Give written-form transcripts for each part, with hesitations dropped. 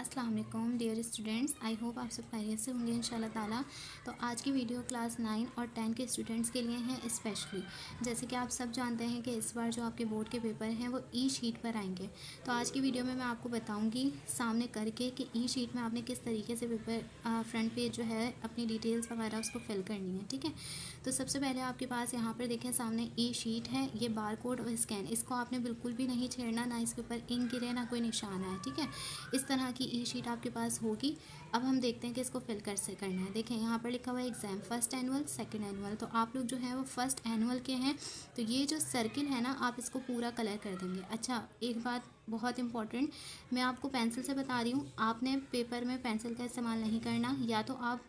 अस्सलाम वालेकुम dear students, I hope आप सब खैरियत से होंगे इंशाल्लाह ताला। तो आज की वीडियो क्लास 9 और 10 के स्टूडेंट्स के लिए हैं स्पेशली। जैसे कि आप सब जानते हैं कि इस बार जो आपके बोर्ड के पेपर हैं वो ई शीट पर आएंगे। तो आज की वीडियो में मैं आपको बताऊंगी सामने करके कि ई शीट में आपने किस तरीके से पेपर फ्रंट पेज जो है अपनी डिटेल्स वगैरह उसको फिल करनी है। ठीक है, तो सबसे पहले आपके पास यहाँ पर देखें सामने ई शीट है, ये बार कोड और स्कैन, इसको आपने बिल्कुल भी नहीं छेड़ना, ना इसके ऊपर इंक गिरे ना कोई निशान आए। ठीक है, इस तरह की ई शीट आपके पास होगी। अब हम देखते हैं कि इसको फिल कैसे करना है। देखें यहाँ पर लिखा हुआ है exam first annual second annual, तो आप लोग जो है वो फर्स्ट एनुअल के हैं, तो ये जो सर्किल है ना आप इसको पूरा कलर कर देंगे। अच्छा, एक बात बहुत इंपॉर्टेंट मैं आपको पेंसिल से बता रही हूँ, आपने पेपर में पेंसिल का इस्तेमाल नहीं करना, या तो आप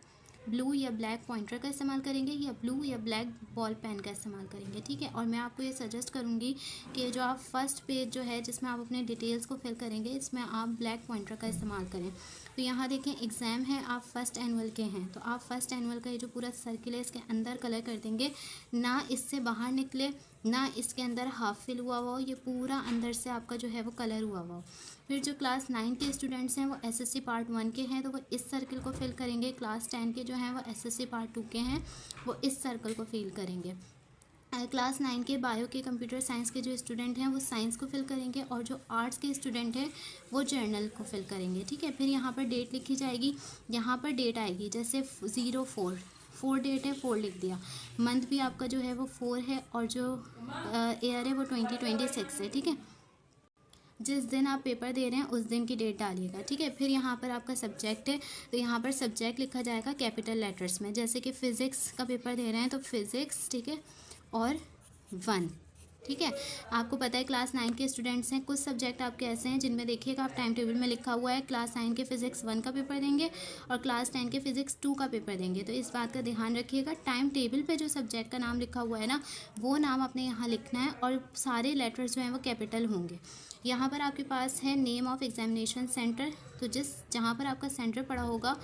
ब्लू या ब्लैक पॉइंटर का इस्तेमाल करेंगे या ब्लू या ब्लैक बॉल पेन का इस्तेमाल करेंगे। ठीक है, और मैं आपको ये सजेस्ट करूँगी कि जो आप फर्स्ट पेज जो है जिसमें आप अपने डिटेल्स को फिल करेंगे इसमें आप ब्लैक पॉइंटर का इस्तेमाल करें। तो यहाँ देखें एग्ज़ाम है, आप फर्स्ट एनुअल के हैं, तो आप फर्स्ट एनुअल का ये जो पूरा सर्किल है इसके अंदर कलर कर देंगे, ना इससे बाहर निकले ना इसके अंदर हाफ फिल हुआ हुआ हो, ये पूरा अंदर से आपका जो है वो कलर हुआ हुआ हो। फिर जो क्लास 9 के स्टूडेंट्स हैं वो एसएससी पार्ट 1 के हैं, तो वो इस सर्किल को फिल करेंगे। क्लास 10 के जो हैं वो एसएससी पार्ट 2 के हैं, वो इस सर्कल को फिल करेंगे। क्लास 9 के बायो के कंप्यूटर साइंस के जो स्टूडेंट हैं वो साइंस को फिल करेंगे, और जो आर्ट्स के स्टूडेंट हैं वो जर्नल को फिल करेंगे। ठीक है, फिर यहाँ पर डेट लिखी जाएगी, यहाँ पर डेट आएगी जैसे 04 डेट है, 4 लिख दिया। मंथ भी आपका जो है वो 4 है, और जो ईयर है वो 2026 है। ठीक है, जिस दिन आप पेपर दे रहे हैं उस दिन की डेट डालिएगा। ठीक है, फिर यहाँ पर आपका सब्जेक्ट है, तो यहाँ पर सब्जेक्ट लिखा जाएगा कैपिटल लेटर्स में, जैसे कि फ़िज़िक्स का पेपर दे रहे हैं तो फिज़िक्स। ठीक है, और 1। ठीक है, आपको पता है क्लास 9 के स्टूडेंट्स हैं, कुछ सब्जेक्ट आपके ऐसे हैं जिनमें देखिएगा आप टाइम टेबल में लिखा हुआ है क्लास 9 के फ़िज़िक्स 1 का पेपर देंगे और क्लास 10 के फ़िज़िक्स 2 का पेपर देंगे। तो इस बात का ध्यान रखिएगा, टाइम टेबल पे जो सब्जेक्ट का नाम लिखा हुआ है ना वो नाम आपने यहाँ लिखना है, और सारे लेटर्स जो हैं वो कैपिटल होंगे। यहाँ पर आपके पास है नेम ऑफ एग्जामिनेशन सेंटर, तो जहाँ पर आपका सेंटर पड़ा होगा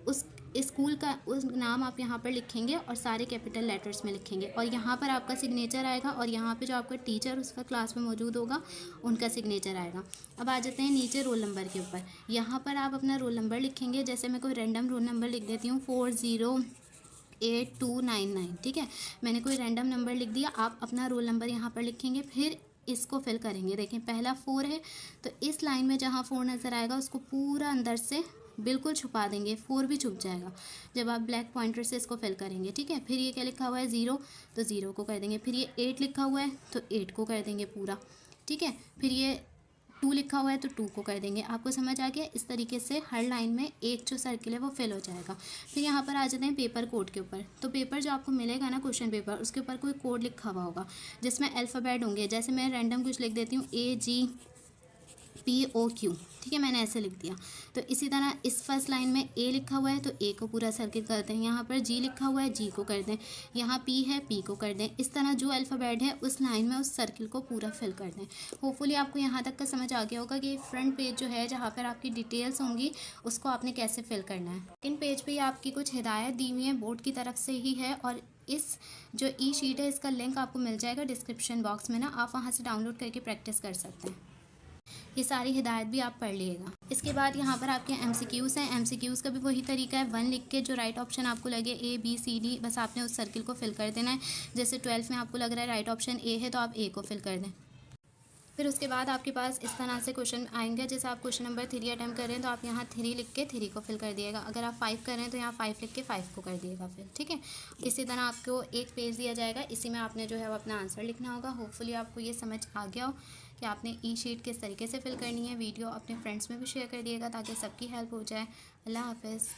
उस स्कूल का उस नाम आप यहाँ पर लिखेंगे और सारे कैपिटल लेटर्स में लिखेंगे, और यहाँ पर आपका सिग्नेचर आएगा, और यहाँ पे जो आपका टीचर उसका क्लास में मौजूद होगा उनका सिग्नेचर आएगा। अब आ जाते हैं नीचे रोल नंबर के ऊपर, यहाँ पर आप अपना रोल नंबर लिखेंगे। जैसे मैं कोई रैंडम रोल नंबर लिख देती हूँ 408299। ठीक है, मैंने कोई रैंडम नंबर लिख दिया, आप अपना रोल नंबर यहाँ पर लिखेंगे, फिर इसको फिल करेंगे। देखें पहला 4 है, तो इस लाइन में जहाँ 4 नज़र आएगा उसको पूरा अंदर से बिल्कुल छुपा देंगे, 4 भी छुप जाएगा जब आप ब्लैक पॉइंटर से इसको फिल करेंगे। ठीक है, फिर ये क्या लिखा हुआ है 0, तो 0 को कर देंगे। फिर ये 8 लिखा हुआ है तो 8 को कर देंगे पूरा। ठीक है, फिर ये 2 लिखा हुआ है तो 2 को कर देंगे। आपको समझ आ गया? इस तरीके से हर लाइन में एक जो सर्किल है वो फिल हो जाएगा। फिर यहाँ पर आ जाते हैं पेपर कोड के ऊपर, तो पेपर जो आपको मिलेगा ना क्वेश्चन पेपर, उसके ऊपर कोई कोड लिखा हुआ होगा जिसमें अल्फ़ाबेट होंगे। जैसे मैं रैंडम कुछ लिख देती हूँ AGPOQ। ठीक है, मैंने ऐसे लिख दिया। तो इसी तरह इस फर्स्ट लाइन में ए लिखा हुआ है तो ए को पूरा सर्किल कर दें, यहाँ पर जी लिखा हुआ है जी को कर दें, यहाँ पी है पी को कर दें। इस तरह जो अल्फ़ाबेट है उस लाइन में उस सर्किल को पूरा फिल कर दें। होपफुली आपको यहाँ तक का समझ आ गया होगा कि फ्रंट पेज जो है जहाँ पर आपकी डिटेल्स होंगी उसको आपने कैसे फिल करना है। सेकंड पेज पे आपकी कुछ हिदायत दी हुई है बोर्ड की तरफ से ही है, और इस जो ई शीट है इसका लिंक आपको मिल जाएगा डिस्क्रिप्शन बॉक्स में ना, आप वहाँ से डाउनलोड करके प्रैक्टिस कर सकते हैं। ये सारी हिदायत भी आप पढ़ लीजिएगा। इसके बाद यहाँ पर आपके एमसीक्यूज़ हैं, एमसीक्यूज़ का भी वही तरीका है, 1 लिख के जो राइट ऑप्शन आपको लगे ABCD, बस आपने उस सर्किल को फिल कर देना है। जैसे 12 में आपको लग रहा है राइट ऑप्शन ए है तो आप ए को फिल कर दें। फिर उसके बाद आपके पास इस तरह से क्वेश्चन आएंगे, जैसे आप क्वेश्चन नंबर 3 अटैम्प्ट कर रहे हैं तो आप यहाँ 3 लिख के 3 को फिल कर दिएगा। अगर आप 5 कर रहे हैं तो यहाँ 5 लिख के 5 को कर दिएगा फिल। ठीक है, इसी तरह आपको एक पेज दिया जाएगा, इसी में आपने जो है वो अपना आंसर लिखना होगा। होपफुली आपको ये समझ आ गया हो कि आपने ई शीट किस तरीके से फिल करनी है। वीडियो अपने फ्रेंड्स में भी शेयर कर दिएगा ताकि सबकी हेल्प हो जाए। अल्लाह हाफ़िज़।